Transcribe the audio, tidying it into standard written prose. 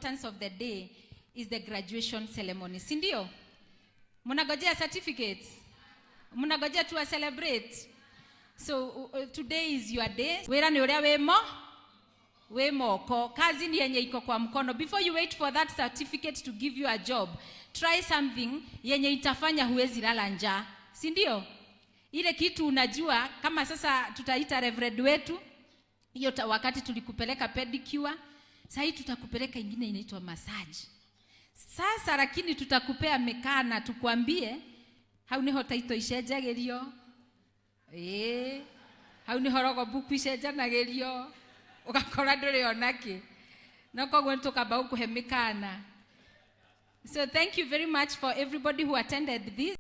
importance of the day is the graduation ceremony. Si ndio? Mnagojea certificates? Mnagojea to celebrate? So today is your day. Wera ni uria we moko. Kazi ni yenye iko kwa mkono. Before you wait for that certificate to give you a job, try something yenye itafanya huwezi lala njaa. Si ndio? Ile kitu unajua, kama sasa tutaita reverend wetu, hiyo wakati tulikupeleka pedicure, sasa hii tutakupeleka ingine inaitwa massage. Sasa lakini tutakupea mekana tukwambie hau niho taito icenjagirio. Hau niho rogo buku icenjanagirio. Ugakora nduri onaki. No kogwe tukamba ukuhe mekana. So thank you very much for everybody who attended this.